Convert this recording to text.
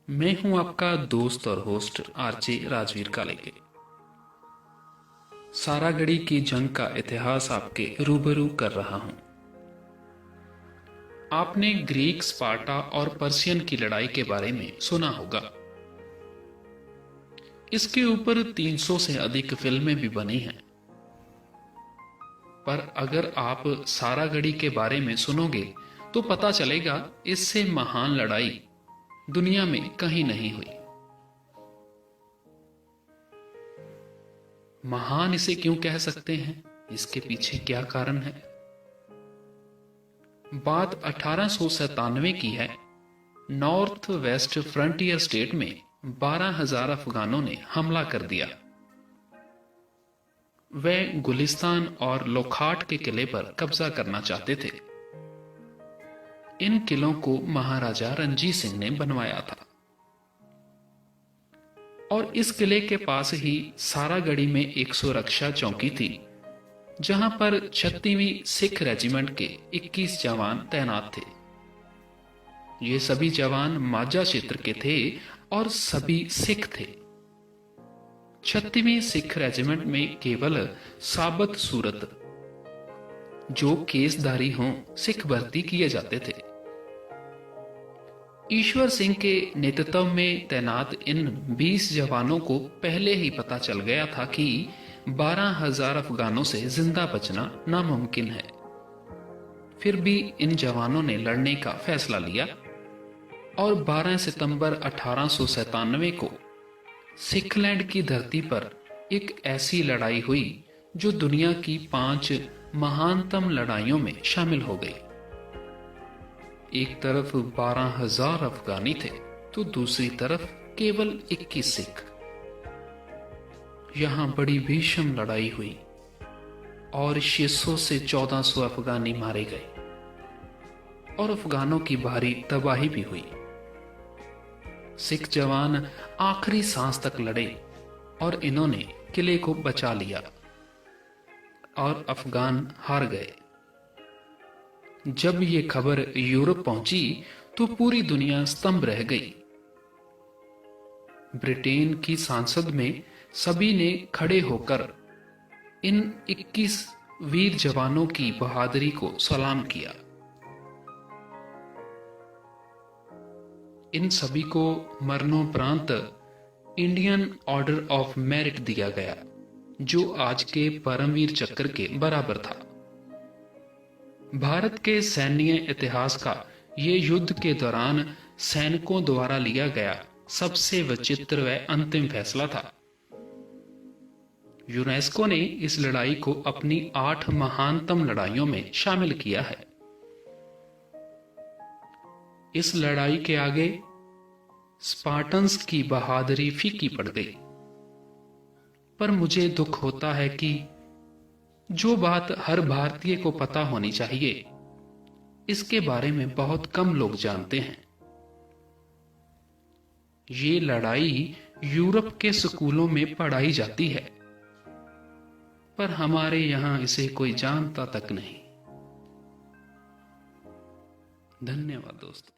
मैं हूं आपका दोस्त और होस्ट आरजे राजवीर कालेके। सारागढ़ी की जंग का इतिहास आपके रूबरू कर रहा हूं। आपने ग्रीक, स्पार्टा और पर्शियन की लड़ाई के बारे में सुना होगा। इसके ऊपर 300 से अधिक फिल्में भी बनी हैं। पर अगर आप सारागढ़ी के बारे में सुनोगे तो पता चलेगा इससे महान लड़ाई दुनिया में कहीं नहीं हुई। महान इसे क्यों कह सकते हैं, इसके पीछे क्या कारण है? बात 1897 की है। नॉर्थ वेस्ट फ्रंटियर स्टेट में 12,000 अफगानों ने हमला कर दिया। वे गुलिस्तान और लोखाट के किले पर कब्जा करना चाहते थे। इन किलों को महाराजा रणजीत सिंह ने बनवाया था और इस किले के पास ही सारागढ़ी में एक सुरक्षा चौकी थी, जहां पर 36वीं सिख रेजिमेंट के 21 जवान तैनात थे। ये सभी जवान माझा क्षेत्र के थे और सभी सिख थे। 36वीं सिख रेजिमेंट में केवल साबत सूरत जो केसधारी हों सिख भर्ती किए जाते थे। ईश्वर सिंह के नेतृत्व में तैनात इन 20 जवानों को पहले ही पता चल गया था कि 12,000 अफगानों से जिंदा बचना नामुमकिन है। फिर भी इन जवानों ने लड़ने का फैसला लिया और 12 सितंबर 1897 को सिखलैंड की धरती पर एक ऐसी लड़ाई हुई जो दुनिया की 5 महानतम लड़ाइयों में शामिल हो गई। एक तरफ 12,000 अफगानी थे तो दूसरी तरफ केवल 21 सिख। यहां बड़ी भीषण लड़ाई हुई और 600 से 1400 अफगानी मारे गए और अफगानों की भारी तबाही भी हुई। सिख जवान आखिरी सांस तक लड़े और इन्होंने किले को बचा लिया और अफगान हार गए। जब ये खबर यूरोप पहुंची तो पूरी दुनिया स्तंभ रह गई। ब्रिटेन की संसद में सभी ने खड़े होकर इन 21 वीर जवानों की बहादुरी को सलाम किया। इन सभी को मरणोपरांत इंडियन ऑर्डर ऑफ मेरिट दिया गया, जो आज के परमवीर चक्र के बराबर था। भारत के सैन्य इतिहास का ये युद्ध के दौरान सैनिकों द्वारा लिया गया सबसे विचित्र व अंतिम फैसला था। यूनेस्को ने इस लड़ाई को अपनी 8 महानतम लड़ाइयों में शामिल किया है। इस लड़ाई के आगे स्पार्टन्स की बहादुरी फीकी पड़ गई। पर मुझे दुख होता है कि जो बात हर भारतीय को पता होनी चाहिए, इसके बारे में बहुत कम लोग जानते हैं। ये लड़ाई यूरोप के स्कूलों में पढ़ाई जाती है, पर हमारे यहां इसे कोई जानता तक नहीं। धन्यवाद दोस्तों।